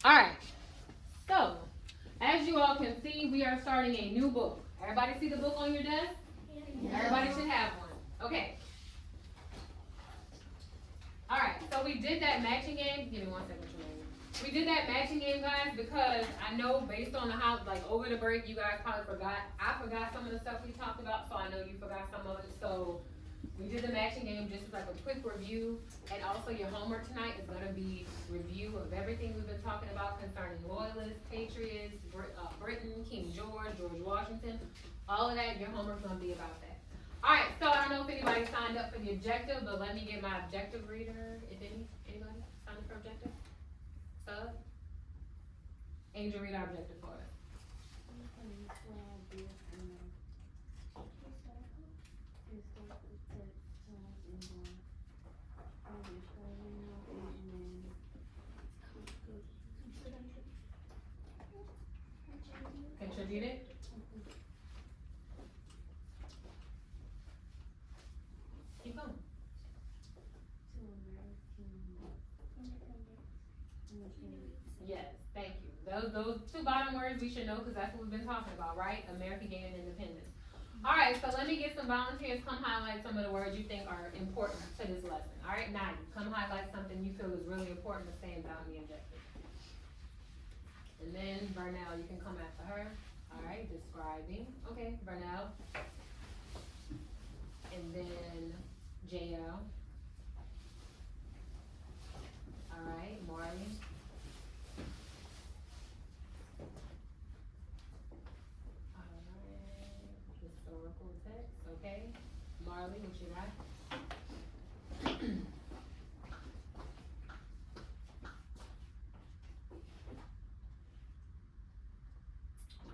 Alright, so, as you all can see, we are starting a new book. Everybody see the book on your desk? Everybody should have one. Okay. Alright, so we did that matching game. Give me 1 second, Tremaine. We did that matching game, guys, because I know based on how, like, over the break, you guys probably forgot. I forgot some of the stuff we talked about, so I know you forgot some of it. So, we did the matching game just as like a quick review, and also your homework tonight is going to be review of everything we've been talking about concerning loyalists, patriots, Britain, King George, George Washington, all of that. Your homework's going to be about that. All right, so I don't know if anybody signed up for the objective, but let me get my objective reader. If anybody signed up for objective? Sub? Angel, read our objective for us. Contributed? Keep going. Yes, thank you. Those two bottom words we should know because that's what we've been talking about, right? America gaining independence. Alright, so let me get some volunteers. Come highlight some of the words you think are important to this lesson. Alright, Nadia, come highlight something you feel is really important that stands out in the objective. And then Vernell, you can come after her. Alright, describing. Okay, Vernell. And then JL. Alright, Marley. Historical text, okay. Marley, what you got?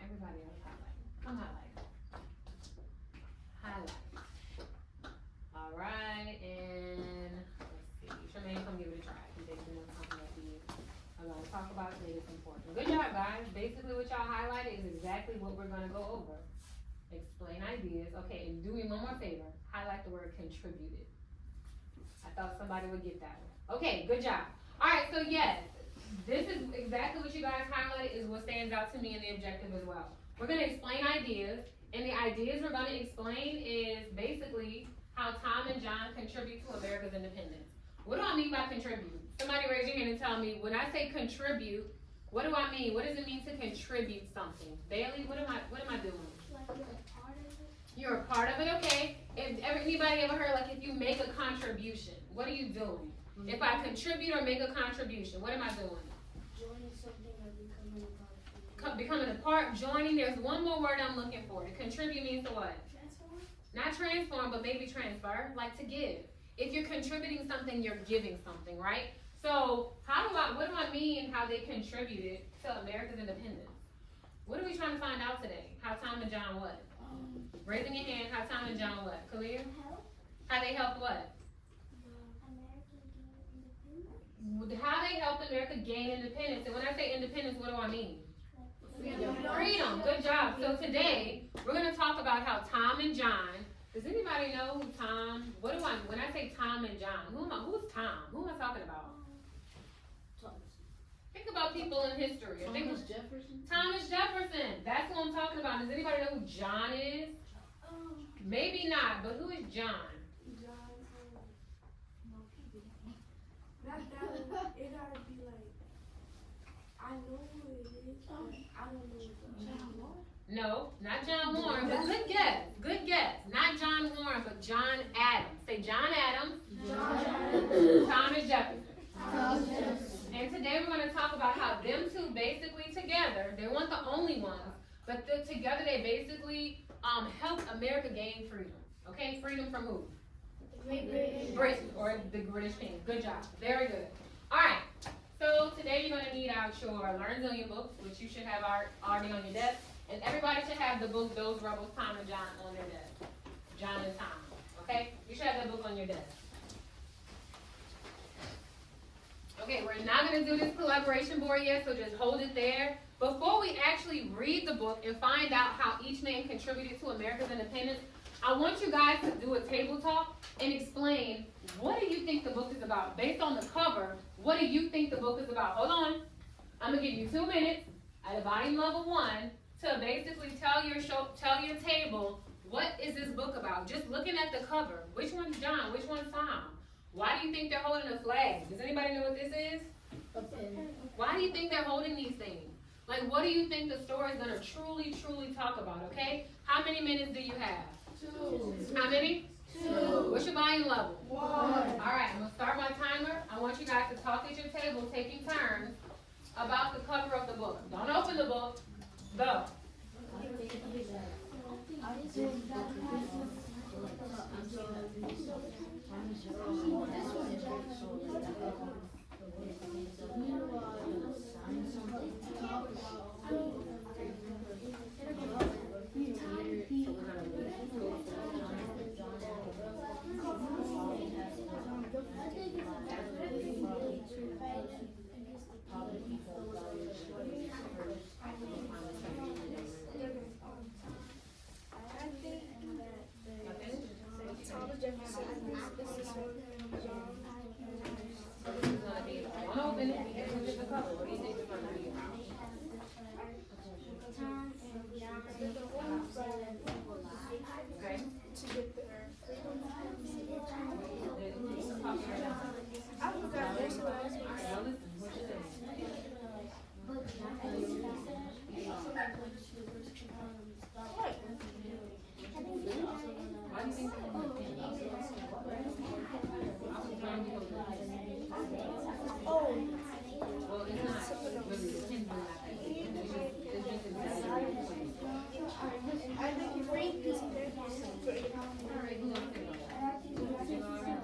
Everybody else highlight. Come highlight. Highlight. Alright, and let's see. Tremaine, come give it a try. You think you know something that we are going to talk about today is important. Good job, guys. Basically, what y'all highlighted is exactly what we're going to go over. Explain ideas. Okay, and do me one more favor. Highlight the word contributed. I thought somebody would get that one. Okay, good job. Alright, so yes, this is exactly what you guys highlighted is what stands out to me in the objective as well. We're going to explain ideas, and the ideas we're going to explain is basically how Tom and John contribute to America's independence. What do I mean by contribute? Somebody raise your hand and tell me, when I say contribute, what do I mean? What does it mean to contribute something? Bailey, what am I doing? You're a part of it, okay. If anybody ever heard, like, if you make a contribution, what are you doing? Mm-hmm. If I contribute or make a contribution, what am I doing? Joining something or becoming a part. Becoming a part, joining, there's one more word I'm looking for. To contribute means to what? Transform? Not transform, but maybe transfer, like to give. If you're contributing something, you're giving something, right? So, what do I mean how they contributed to America's independence? What are we trying to find out today? How Tom and John what? Raising your hand, how Tom and John what? Khalil? Help. How they helped what? America gain independence. How they helped America gain independence. And when I say independence, what do I mean? Freedom. Good job. So today, we're going to talk about how Tom and John, does anybody know who Tom, when I say Tom and John, who's Tom? Who am I talking about? Think about people in history. Thomas Jefferson. Thomas Jefferson. That's who I'm talking about. Does anybody know who John is? Maybe not, but who is John? It gotta be like, I know who it is, but I don't know what John Warren. No, not John Warren, but good guess. Good guess. Not John Warren, but John Adams. Say John Adams. Thomas Jefferson. And today we're going to talk about how them two basically together, they weren't the only ones, but together they basically helped America gain freedom. Okay, freedom from who? Britain, or the British King. Good job. Very good. Alright, so today you're going to need out your Learn Zillion books, which you should have already on your desk. And everybody should have the book, Those Rebels, Tom and John, on their desk. John and Tom. Okay? You should have that book on your desk. Okay, we're not going to do this collaboration board yet, so just hold it there. Before we actually read the book and find out how each man contributed to America's independence, I want you guys to do a table talk and explain, what do you think the book is about? Based on the cover, what do you think the book is about? Hold on. I'm gonna give you 2 minutes at a volume level 1 to basically tell your table, what is this book about? Just looking at the cover. Which one's John? Which one's Psalm? Why do you think they're holding a flag? Does anybody know what this is? A pin. Why do you think they're holding these things? Like, what do you think the story is gonna truly talk about, okay? How many minutes do you have? 2. How many? 2. What's your volume level? 1. Alright, I'm gonna start my timer. I want you guys to talk at your table, taking turns, about the cover of the book. Don't open the book. Go. Don't open it. Look at the cover. What do you think it's gonna be about? Okay. I forgot this one. Alright, now listen. What you think? Why do you think they're holding a pin? I was trying to hold it. Oh, Well, it's not really a pin, but not that big. It's just exaggerated. I think you read this picture. Alright, who wants to go? You know, alright.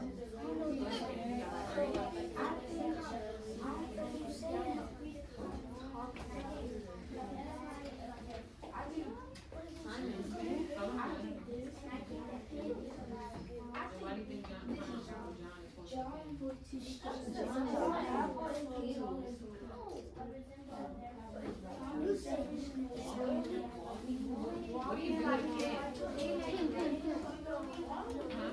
Why do you think John is what do you do with kids? Huh?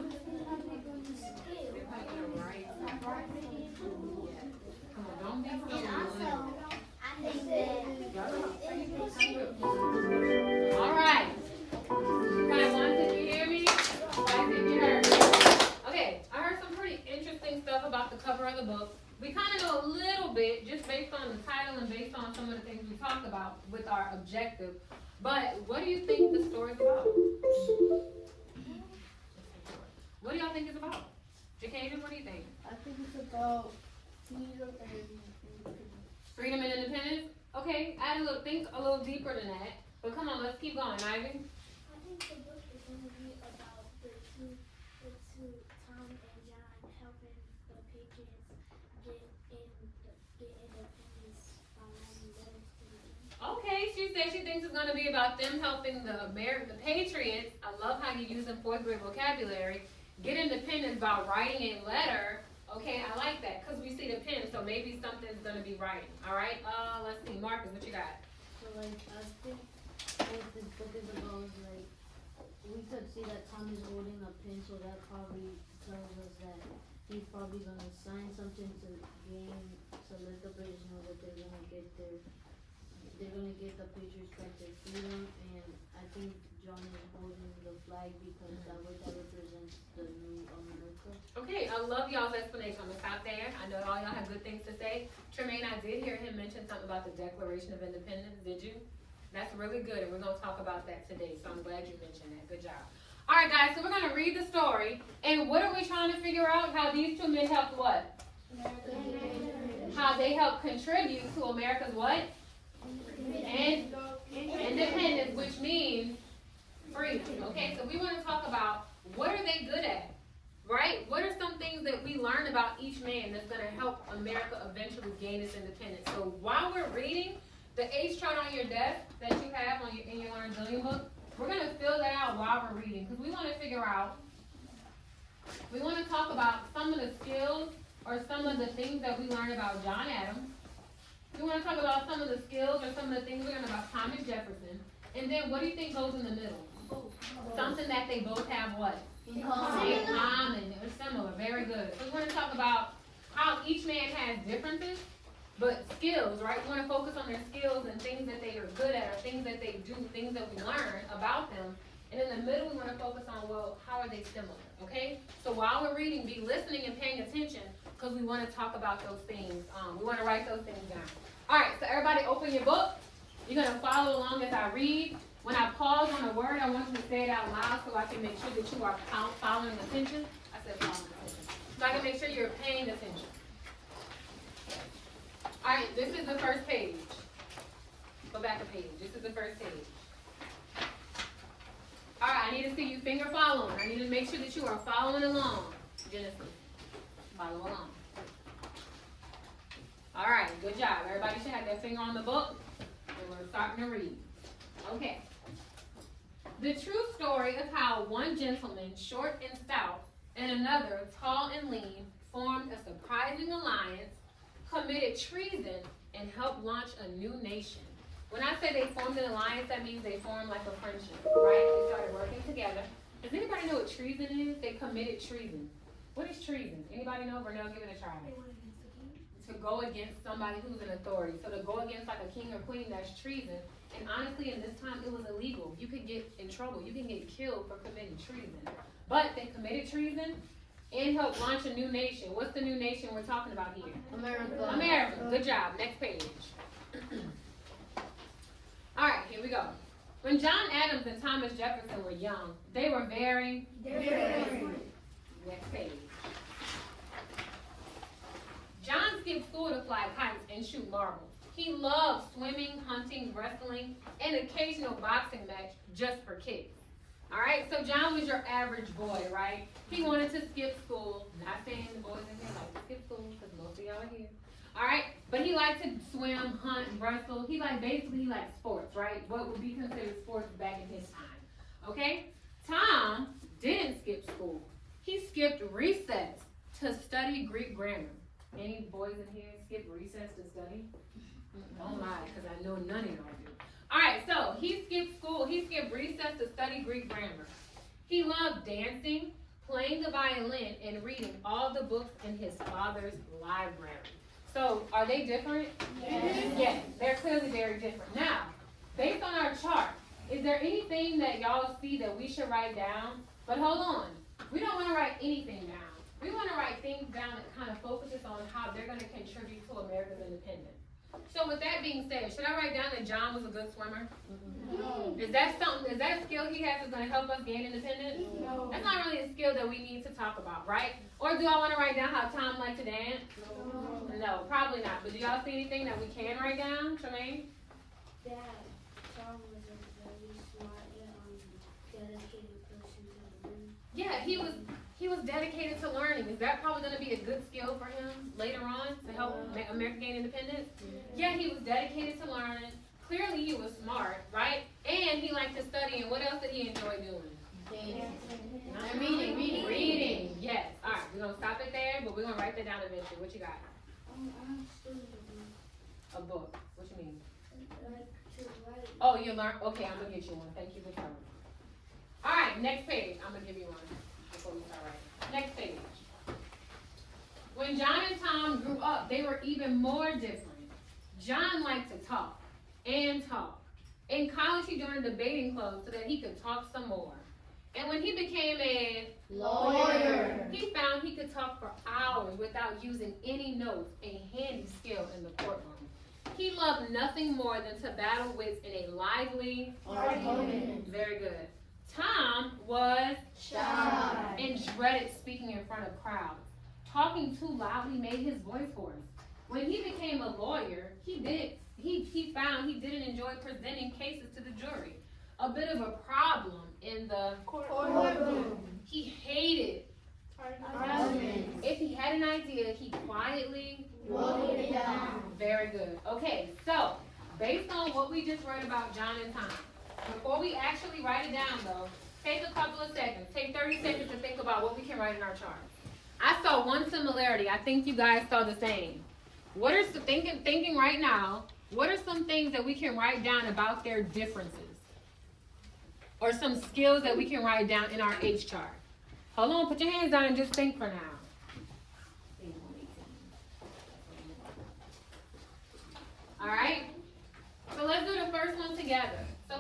They're playing a right. Come on, don't be silly. All right. Kind one, did you hear me? Twice, did you hear me? Okay, I heard some pretty interesting stuff about the cover of the book. We kind of know a little bit just based on the title and based on some of the things we talked about with our objective. But what do you think the story's about? What do y'all think it's about? Jakaden, what do you think? I think it's about freedom and independence. Freedom and independence? Okay, think a little deeper than that. But come on, let's keep going, Ivy. I think the book is going to be about the two Tom and John helping the Patriots get independence by writing letters to the king. Okay, she said she thinks it's going to be about them helping the Patriots. I love how you use in 4th grade vocabulary. Get independence by writing a letter. Okay, I like that because we see the pen, so maybe something's going to be writing. All right, let's see. Marcus, what you got? So like I think what this book is about is like we could see that Tom is holding a pin, so that probably tells us that he's probably gonna sign something to let the British know that they're gonna get the Patriots back their freedom, and I think John is holding the flag because that represents the new America. Okay, I love y'all's explanation. I'm going to stop there. I know all y'all have good things to say. Tremaine, I did hear him mention something about the Declaration of Independence. Did you? That's really good, and we're going to talk about that today, so I'm glad you mentioned that. Good job. All right, guys, so we're going to read the story, and what are we trying to figure out? How these two men helped what? How they helped contribute to America's what? And independence, which means freedom. Okay, so we want to talk about what are they good at, right? What are some things that we learn about each man that's going to help America eventually gain its independence? So while we're reading the H chart on your desk that you have in your Learn Zillion book, we're going to fill that out while we're reading because we want to figure out, we want to talk about some of the skills or some of the things that we learned about John Adams. We want to talk about some of the skills or some of the things we learned about Thomas Jefferson. And then what do you think goes in the middle? Something that they both have what? In common or similar. Very good. So we're going to talk about how each man has differences, but skills, right? We want to focus on their skills and things that they are good at, or things that they do, things that we learn about them. And in the middle, we want to focus on, well, how are they similar, okay? So while we're reading, be listening and paying attention, because we want to talk about those things. We want to write those things down. All right, so everybody open your book. You're going to follow along as I read. When I pause on a word, I want you to say it out loud so I can make sure that you are following attention. I said following attention. So I can make sure you're paying attention. All right, this is the first page. Go back a page. This is the first page. All right, I need to see you finger following. I need to make sure that you are following along. Genesis, follow along. All right, good job. Everybody should have their finger on the book, and we're starting to read. Okay. The true story of how one gentleman, short and stout, and another, tall and lean, formed a surprising alliance, committed treason, and helped launch a new nation. When I say they formed an alliance, that means they formed like a friendship, right? They started working together. Does anybody know what treason is? They committed treason. What is treason? Anybody know? Vernell, give it a try. To go against somebody who's in authority. So to go against like a king or queen, that's treason. And honestly, in this time, it was illegal. You could get in trouble. You can get killed for committing treason. But they committed treason and helped launch a new nation. What's the new nation we're talking about here? America. America. Good job. Next page. All right, here we go. When John Adams and Thomas Jefferson were young, they were very. Next page. John skipped school to fly kites and shoot marbles. He loved swimming, hunting, wrestling, and occasional boxing match just for kicks. All right, so John was your average boy, right? He wanted to skip school. Not saying the boys in here like to skip school, because most of y'all are here. All right, but he liked to swim, hunt, wrestle. He liked sports, right? What would be considered sports back in his time. Okay? Tom didn't skip school. He skipped recess to study Greek grammar. Any boys in here skip recess to study? Don't lie, because I know none of y'all do. All right, so he skipped school. He skipped recess to study Greek grammar. He loved dancing, playing the violin, and reading all the books in his father's library. So, are they different? Yes, they're clearly very different. Now, based on our chart, is there anything that y'all see that we should write down? But hold on, we don't want to write anything down. We want to write things down that kind of focuses on how they're going to contribute to America's independence. So with that being said, should I write down that John was a good swimmer? No. Is that a skill he has that's going to help us gain independence? No. That's not really a skill that we need to talk about, right? Or do I want to write down how Tom liked to dance? No, probably not. But do y'all see anything that we can write down, Tremaine? That Tom was a very smart and dedicated person to learn. Yeah, he was dedicated to learning. Is that probably going to be a good skill for him later on to help America gain independence? Yeah, he was dedicated to learning. Clearly he was smart, right? And he liked to study. And what else did he enjoy doing? Reading. Yes. All right, we're going to stop it there, but we're going to write that down eventually. What you got? A book. What you mean? Oh, you learn. Okay, I'm going to get you one. Thank you for telling me. All right, next page. I'm going to give you one before we start writing. Next page. When John and Tom grew up, they were even more different. John liked to talk and talk. In college, he joined a debating club so that he could talk some more. And when he became a lawyer, he found he could talk for hours without using any notes, a handy skill in the courtroom. He loved nothing more than to battle wits in a lively argument. Very good. Tom was shy and dreaded speaking in front of crowds. Talking too loudly made his voice hoarse. When he became a lawyer, he found he didn't enjoy presenting cases to the jury. A bit of a problem in the courtroom. He hated arguments. If he had an idea, he quietly wrote it down. Very good. Okay, so based on what we just read about John and Tom, before we actually write it down though, take a couple of seconds. Take 30 seconds to think about what we can write in our chart. I saw one similarity. I think you guys saw the same. What are some thinking right now? What are some things that we can write down about their differences? Or some skills that we can write down in our H chart? Hold on, put your hands down and just think for now.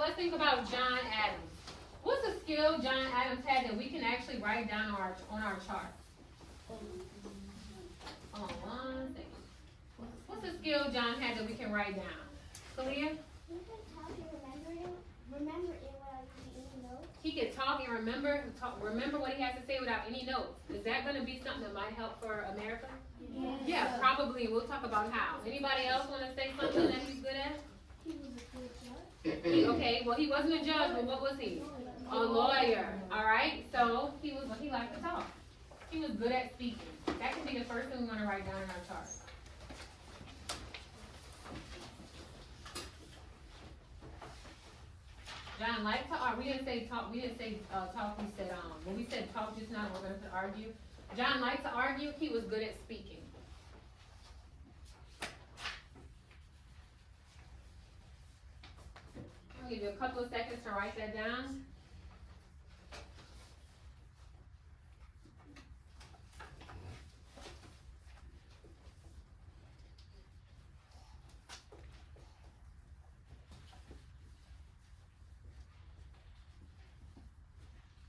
let's think about John Adams. What's a skill John Adams had that we can actually write down on our chart? Hold on one second. What's a skill John had that we can write down? Kalia? You can talk and remember it without using any notes. He could talk and remember what he has to say without any notes. Is that going to be something that might help for America? Yes. Yeah, probably. We'll talk about how. Anybody else want to say something that he's good at? He was a good judge. Okay, well, he wasn't a judge, but what was he? A lawyer. All right, so he liked to talk. He was good at speaking. That could be the first thing we want to write down in our chart. John liked to argue. We didn't say talk. We didn't say talk. We said when we said talk just now, we're going to argue. John liked to argue. He was good at speaking. I'll give you a couple of seconds to write that down.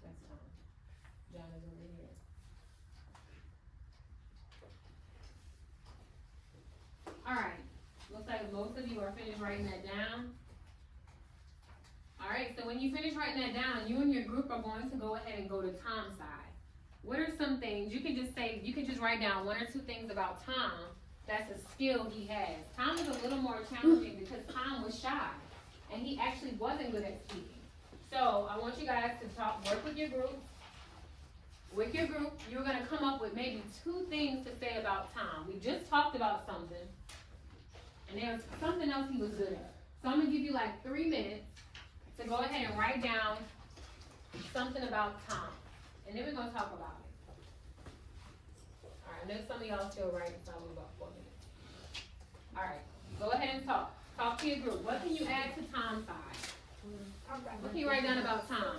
That's Tom. John is over here. All right. Looks like most of you are finished writing that down. All right, so when you finish writing that down, you and your group are going to go ahead and go to Tom's side. What are some things, you can just write down one or two things about Tom that's a skill he has. Tom is a little more challenging because Tom was shy, and he actually wasn't good at speaking. So I want you guys to work with your group. With your group, you're gonna come up with maybe two things to say about Tom. We just talked about something, and there's something else he was good at. So I'm gonna give you like 3 minutes to go ahead and write down something about Tom. And then we're going to talk about it. Alright, I know some of y'all still writing, so I'll move up 4 minutes. Alright, go ahead and talk. Talk to your group. What can you add to Tom's side? What can you write down about Tom?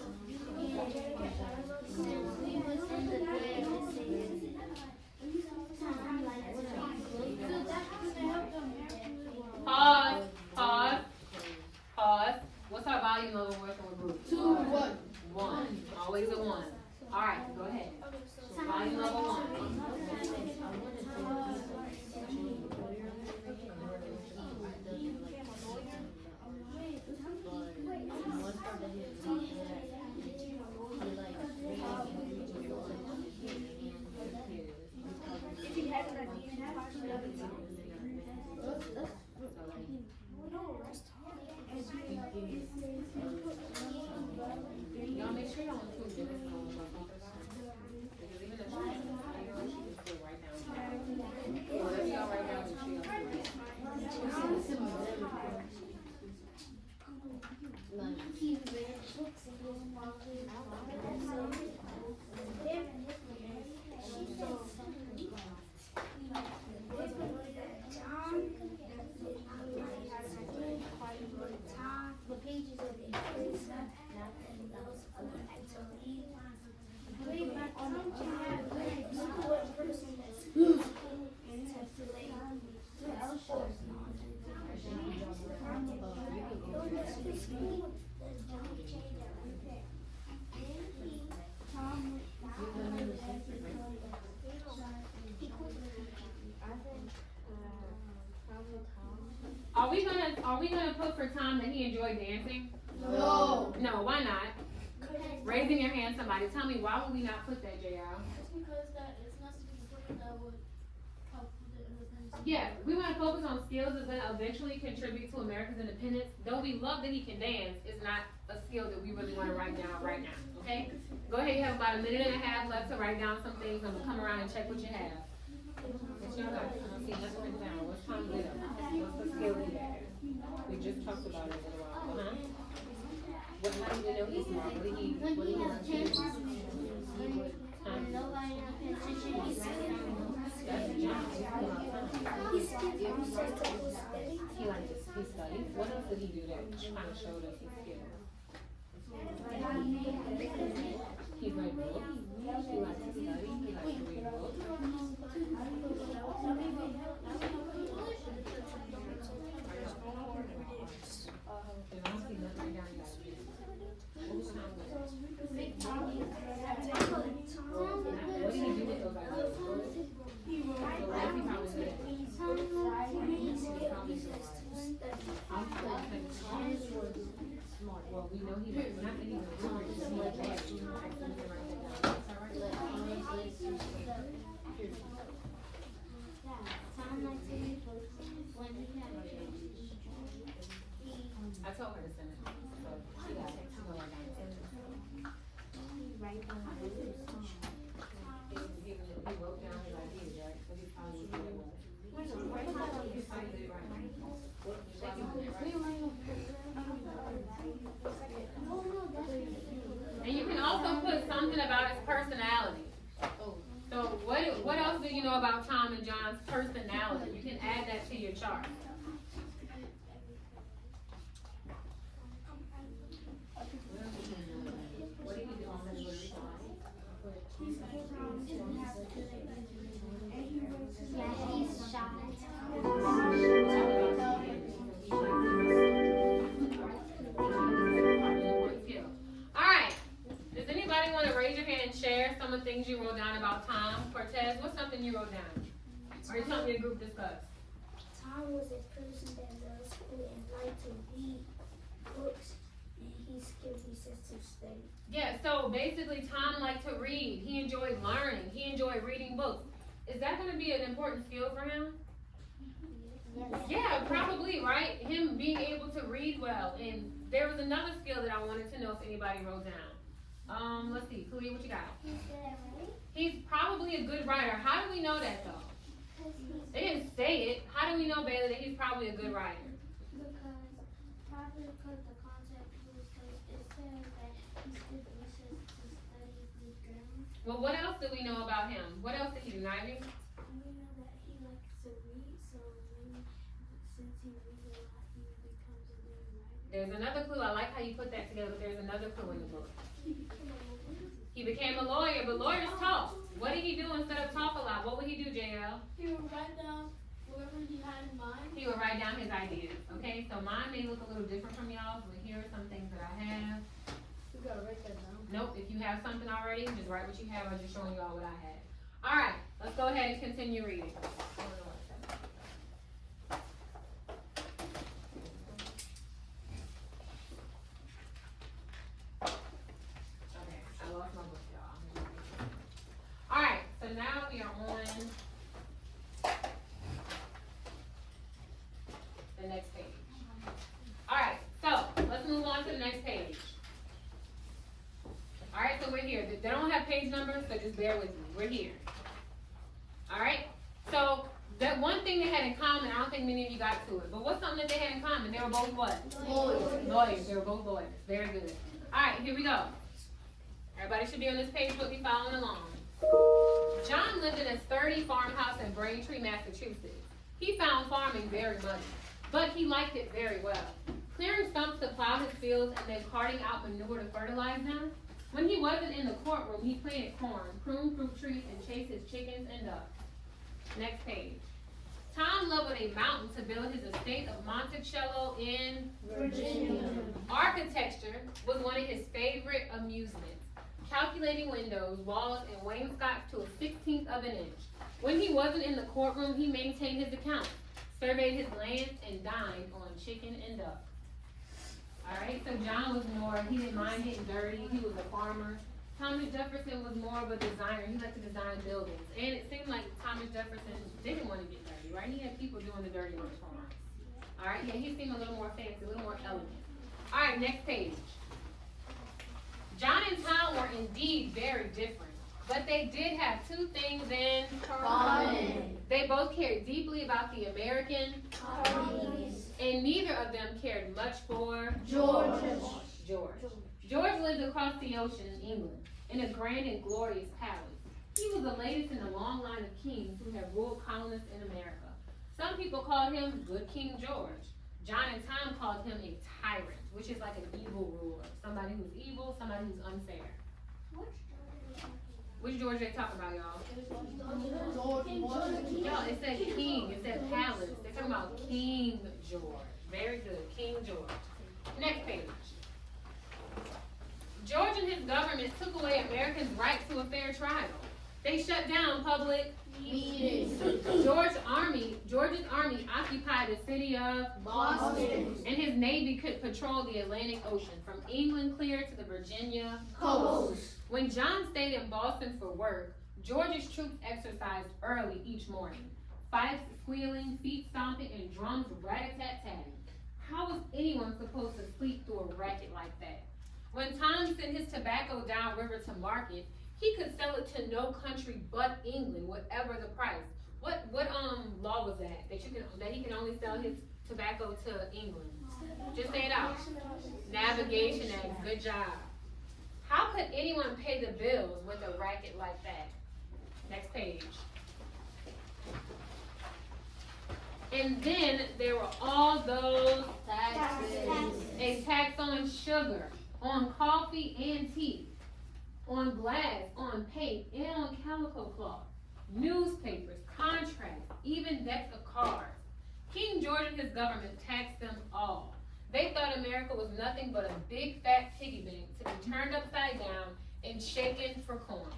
Pause. Pause. Pause. What's our volume level working with group? 2, 1. 1. Always a 1. Alright, go ahead. Volume level 1. Y'all make sure y'all include this because even if she can still write down. Whatever y'all write down, make sure y'all do it. Are we gonna put for Tom that he enjoyed dancing? No. No, why not? Raising your hand, somebody. Tell me, why would we not put that, JR? It's because it's not something that would help with the independence. Yeah, we want to focus on skills that's going to eventually contribute to America's independence. Though we love that he can dance, it's not a skill that we really want to write down right now, okay? Go ahead, you have about 1.5 minutes left to write down some things. I'm going to come around and check what you have. What's your life? I don't see nothing written down. What's Tom good at? What's the skill he has? We just talked about it a little while ago, huh? What, how do you know he's smart? What did he want to do? He studied. What else did he do that kind of showed us his skills? He read books. He liked to study. He liked to read books. If I don't see nothing down, you gotta about Tom and John's personality? You can add that to your chart. What did he do on the Yeah, he's shy. Alright. Does anybody want to raise your hand and share some of the things you wrote down about Tom? Cortez, what's something you wrote down? Or something your group discussed? Tom was a person that loved school and liked to read books, and he skipped recess to study. Yeah, so basically Tom liked to read. He enjoyed learning. He enjoyed reading books. Is that going to be an important skill for him? Yeah, probably, right? Him being able to read well. And there was another skill that I wanted to know if anybody wrote down. Let's see. Kalia, what you got? He's good at writing He's probably a good writer. How do we know that, though? because They didn't say it. How do we know, Bailey, that he's probably a good writer? probably because the concept was because it says that he skipped recess to study with grammar. Well, what else do we know about him? What else did he do, Ivy? We know that he likes to read, so since he reads a lot, he becomes a good writer. There's another clue. I like how you put that together, but there's another clue in the book. He became a lawyer, but lawyers talk. What did he do instead of talk a lot? What would he do, JL? He would write down whatever he had in mind. He would write down his ideas. Okay, so mine may look a little different from y'all, but here are some things that I have. You gotta write that down. Nope, if you have something already, just write what you have. I'm just showing you all what I had. All right, let's go ahead and continue reading. Okay, I lost my book, y'all. All right, so now we are on the next page. All right, so let's move on to the next page. All right, so we're here. They don't have page numbers, so just bear with me. We're here. All right, so that one thing they had in common, I don't think many of you got to it, but what's something that they had in common? They were both what? Lawyers. They were both lawyers. Very good. All right, here we go. Everybody should be on this page with me following along. John lived in a sturdy farmhouse in Braintree, Massachusetts. He found farming very muddy, but he liked it very well. Clearing stumps to plow his fields and then carting out manure to fertilize them. When he wasn't in the courtroom, he planted corn, pruned fruit trees, and chased his chickens and ducks. Next page. Tom leveled a mountain to build his estate of Monticello in Virginia. Architecture was one of his favorite amusements. Calculating windows, walls, and wainscots to a 16th of an inch. When he wasn't in the courtroom, he maintained his accounts, surveyed his lands, and dined on chicken and duck. Alright, so John was more, he didn't mind getting dirty, he was a farmer. Thomas Jefferson was more of a designer, he liked to design buildings. And it seemed like Thomas Jefferson didn't want to get dirty, right? He had people doing the dirty work for him. Alright, yeah, he seemed a little more fancy, a little more elegant. Alright, next page. John and Tom were indeed very different, but they did have two things in Common. They both cared deeply about the American, Colonies. and neither of them cared much for George. George lived across the ocean in England, in a grand and glorious palace. He was the latest in a long line of kings who had ruled colonists in America. Some people called him Good King George. John and Tom called him a tyrant, which is like an evil ruler. Somebody who's evil, somebody who's unfair. Which George they talking about, y'all? Y'all, it said king, it said palace. They're talking about King George. Very good, King George. Next page. George and his government took away Americans' right to a fair trial. They shut down public Meetings. George's army occupied the city of Boston. and his navy could patrol the Atlantic Ocean from England clear to the Virginia Coast. When John stayed in Boston for work, George's troops exercised early each morning. Fifes squealing, feet stomping, and drums rat-a-tat-tatting. How was anyone supposed to sleep through a racket like that? When Tom sent his tobacco downriver to market, he could sell it to no country but England, whatever the price. What law was that? That he can only sell his tobacco to England? Just say it out. Navigation Act. Good job. How could anyone pay the bills with a racket like that? Next page. And then there were all those Taxes. a tax on sugar, on coffee and tea, on glass, on paint, and on calico cloth, newspapers, contracts, even decks of cards. King George and his government taxed them all. They thought America was nothing but a big fat piggy bank to be turned upside down and shaken for coins.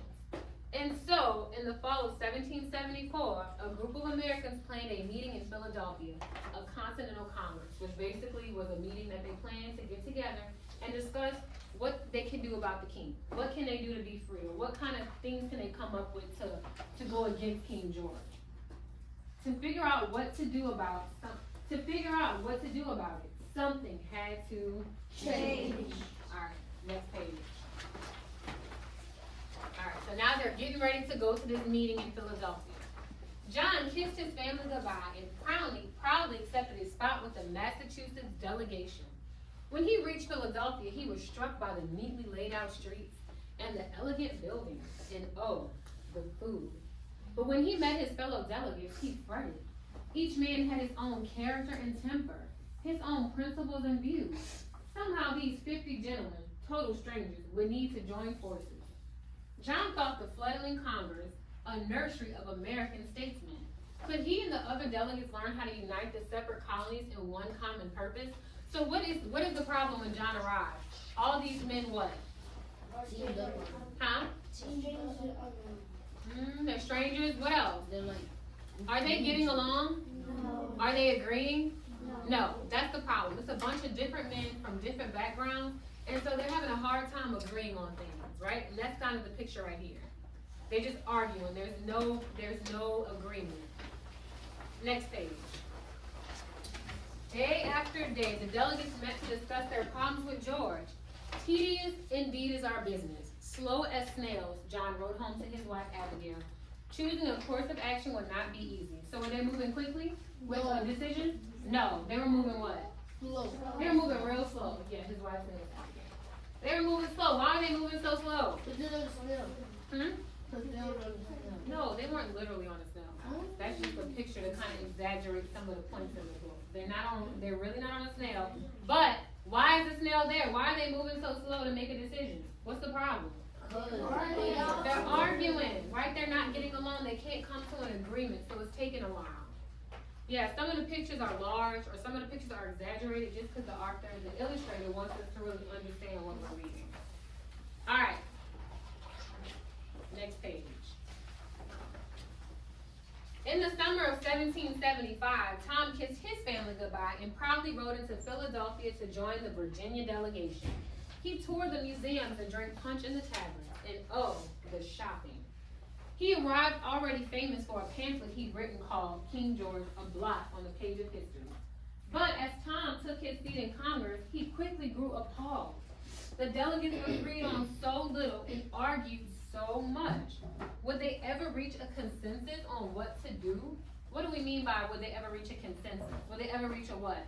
And so, in the fall of 1774, a group of Americans planned a meeting in Philadelphia, a Continental Congress, which basically was a meeting that they planned to get together and discuss what they can do about the king. What can they do to be free? Or what kind of things can they come up with to go against King George? To figure out what to do about it, something had to change. Alright, next page. Alright, so now they're getting ready to go to this meeting in Philadelphia. John kissed his family goodbye and proudly accepted his spot with the Massachusetts delegation. When he reached Philadelphia, he was struck by the neatly laid out streets and the elegant buildings, and oh, the food. But when he met his fellow delegates, he fretted. Each man had his own character and temper, his own principles and views. Somehow these 50 gentlemen, total strangers, would need to join forces. John thought the fledgling Congress a nursery of American statesmen. Could he and the other delegates learn how to unite the separate colonies in one common purpose? So what is the problem when John arrived? All these men what? Teamed up. Huh? They're strangers. What else? They're like. Are they getting along? No. Are they agreeing? No, that's the problem. It's a bunch of different men from different backgrounds, and so they're having a hard time agreeing on things, right? And that's kind of the picture right here. They just arguing. There's no agreement. Next page. Day after day, the delegates met to discuss their problems with George. Tedious indeed is our business. Slow as snails, John wrote home to his wife Abigail. Choosing a course of action would not be easy. So were they moving quickly with a decision? No, they were moving what? Slow. They were moving real slow. Yeah, his wife's name is Abigail. They were moving slow. Why are they moving so slow? But they're on the snail. Hmm? Because they're on the snail. No, they weren't literally on a snail. That's just a picture to kind of exaggerate some of the points in the book. They're really not on a snail. But why is the snail there? Why are they moving so slow to make a decision? What's the problem? They're arguing, right? They're not getting along. They can't come to an agreement, so it's taking a while. Yeah, some of the pictures are large, or some of the pictures are exaggerated just because the author, the illustrator, wants us to really understand what we're reading. All right. Next page. In the summer of 1775, Tom kissed his family goodbye and proudly rode into Philadelphia to join the Virginia delegation. He toured the museums and drank punch in the taverns, and oh, the shopping. He arrived already famous for a pamphlet he'd written called King George, a blot on the page of history. But as Tom took his seat in Congress, he quickly grew appalled. The delegates agreed on so little and argued so much. Would they ever reach a consensus on what to do? What do we mean by would they ever reach a consensus? Would they ever reach a what?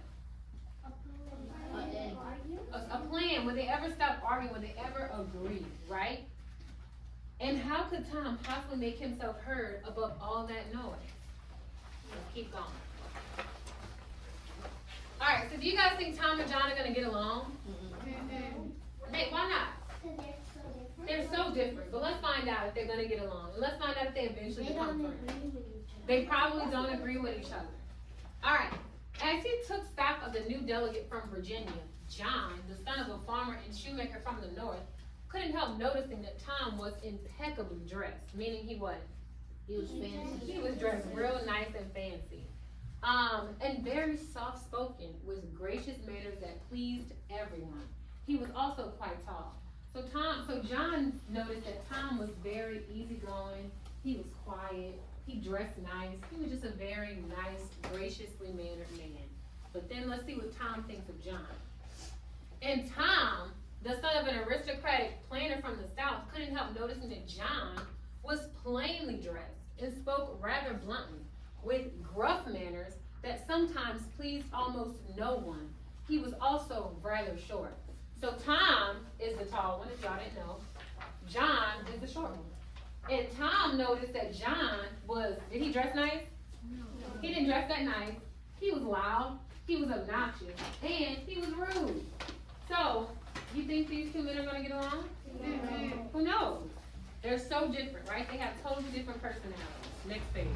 A plan. Would they ever stop arguing? Would they ever agree, right? And how could Tom possibly make himself heard above all that noise? Let's keep going. Alright, so do you guys think Tom and John are going to get along? Hey, why not? They're so different, but let's find out if they're going to get along. And let's find out if they eventually become friends. They probably don't agree with each other. Alright, as he took stock of the new delegate from Virginia, John, the son of a farmer and shoemaker from the north, couldn't help noticing that Tom was impeccably dressed, meaning he was fancy. He was dressed real nice and fancy. And very soft-spoken, with gracious manners that pleased everyone. He was also quite tall. So John noticed that Tom was very easygoing. He was quiet. He dressed nice. He was just a very nice, graciously mannered man. But then let's see what Tom thinks of John. And Tom, the son of an aristocratic planter from the South, couldn't help noticing that John was plainly dressed and spoke rather bluntly, with gruff manners that sometimes pleased almost no one. He was also rather short. So Tom is the tall one, if y'all didn't know. John is the short one. And Tom noticed that John did he dress nice? No. He didn't dress that nice. he was loud, he was obnoxious, and he was rude. So, you think these two men are gonna get along? Who knows? They're so different, right? They have totally different personalities. Next page.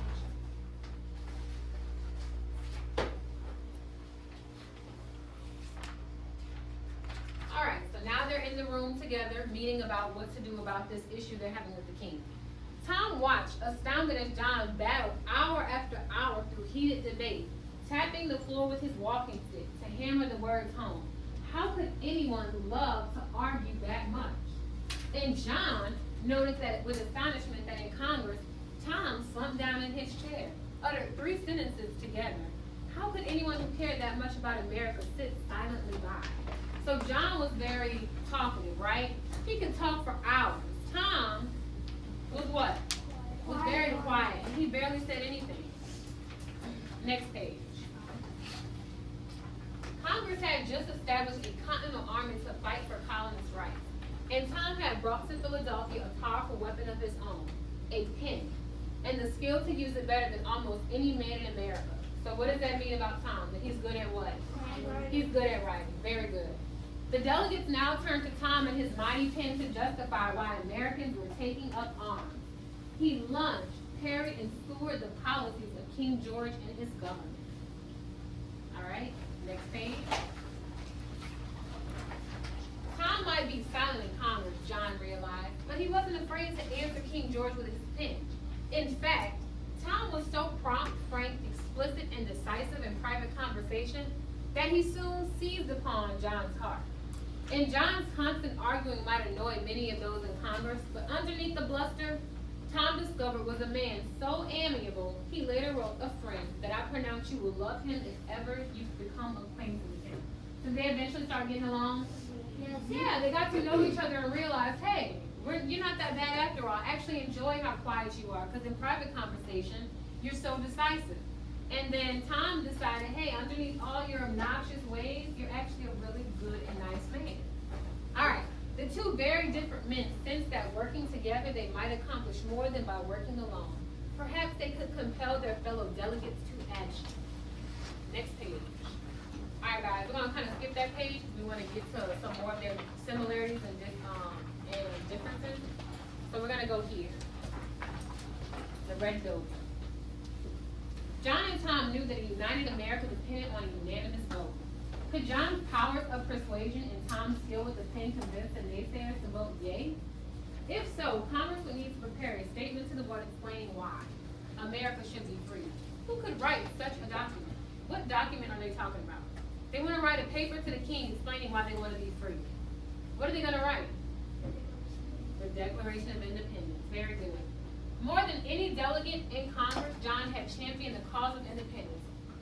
Alright, so now they're in the room together, meeting about what to do about this issue they're having with the king. Tom watched, astounded as John battled hour after hour through heated debate, tapping the floor with his walking stick to hammer the words home. How could anyone love to argue that much? And John noticed that with astonishment that in Congress, Tom slumped down in his chair, uttered 3 sentences together. How could anyone who cared that much about America sit silently by? So John was very talkative, right? He could talk for hours. Tom was what? Was very quiet, and he barely said anything. Next page. Congress had just established a continental army to fight for colonist rights. And Tom had brought to Philadelphia a powerful weapon of his own, a pen, and the skill to use it better than almost any man in America. So what does that mean about Tom? That he's good at what? He's good at writing. Very good. The delegates now turned to Tom and his mighty pen to justify why Americans were taking up arms. He lunged, parried, and skewered the policies of King George and his government. All right, next page. Tom might be silent in Congress, John realized, but he wasn't afraid to answer King George with his pen. In fact, Tom was so prompt, frank, explicit, and decisive in private conversation that he soon seized upon John's heart. And John's constant arguing might annoy many of those in Congress, but underneath the bluster, Tom discovered was a man so amiable, he later wrote a friend that I pronounce you will love him if ever you become acquainted with him. Did they eventually start getting along? Yes. Yeah, they got to know each other and realized, hey, you're not that bad after all. I actually enjoy how quiet you are, because in private conversation, you're so decisive. And then Tom decided, hey, underneath all your obnoxious ways, you're actually a really good and nice man. All right, the two very different men sensed that working together, they might accomplish more than by working alone. Perhaps they could compel their fellow delegates to action. Next page. All right, guys, we're going to kind of skip that page. We want to get to some more of their similarities and differences. So we're going to go here. The red building. John and Tom knew that a united America depended on a unanimous vote. Could John's powers of persuasion and Tom's skill with the pen convince the naysayers to vote yea? If so, Congress would need to prepare a statement to the board explaining why America should be free. Who could write such a document? What document are they talking about? They want to write a paper to the king explaining why they want to be free. What are they going to write? The Declaration of Independence. Very good. More than any delegate in Congress, John had championed the cause of independence.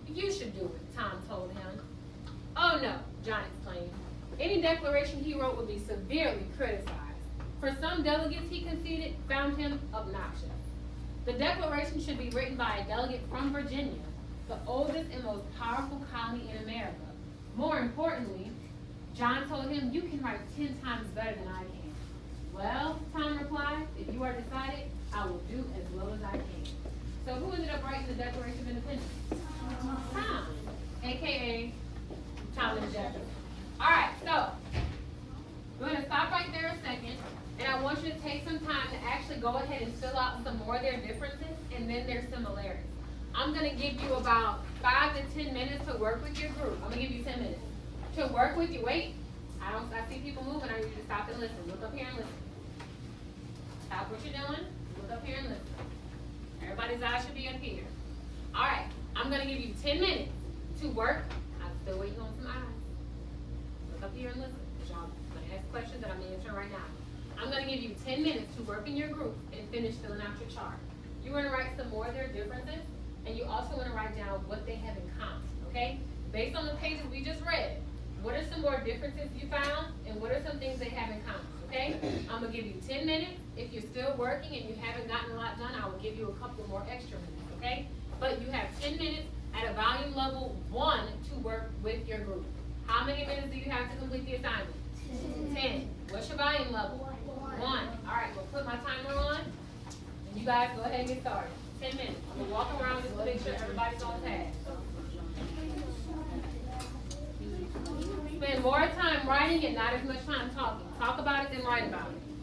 You should do it, Tom told him. Oh no, John explained. Any declaration he wrote would be severely criticized. For some delegates, he conceded, found him obnoxious. The declaration should be written by a delegate from Virginia, the oldest and most powerful colony in America. More importantly, John told him, you can write 10 times better than I can. Well, Tom replied, if you are decided, I will do as well as I can. So who ended up writing the Declaration of Independence? Tom, a.k.a. Thomas Jefferson. All right, so we're going to stop right there a second, and I want you to take some time to actually go ahead and fill out some more of their differences and then their similarities. I'm going to give you about 5 to 10 minutes to work with your group. I'm going to give you 10 minutes to work with you. Wait, I see people moving. I need you to stop and listen. Look up here and listen. Stop what you're doing. Look up here and listen. Everybody's eyes should be up here. All right, I'm going to give you 10 minutes to work. I'm still waiting on some eyes. Look up here and listen, because y'all going to ask questions that I'm answering right now. I'm going to give you 10 minutes to work in your group and finish filling out your chart. You want to write some more of their differences, and you also want to write down what they have in common, okay? Based on the pages we just read, what are some more differences you found, and what are some things they have in common, okay? I'm going to give you 10 minutes. If you're still working and you haven't gotten a lot done, I will give you a couple more extra minutes, okay? But you have 10 minutes at a volume level 1 to work with your group. How many minutes do you have to complete the assignment? 10. What's your volume level? 1. All right, we'll put my timer on, and you guys go ahead and get started. 10 minutes. I'm going to walk around just to make sure everybody's on task. more time writing it, not as much time talking. Talk about it, then write about it.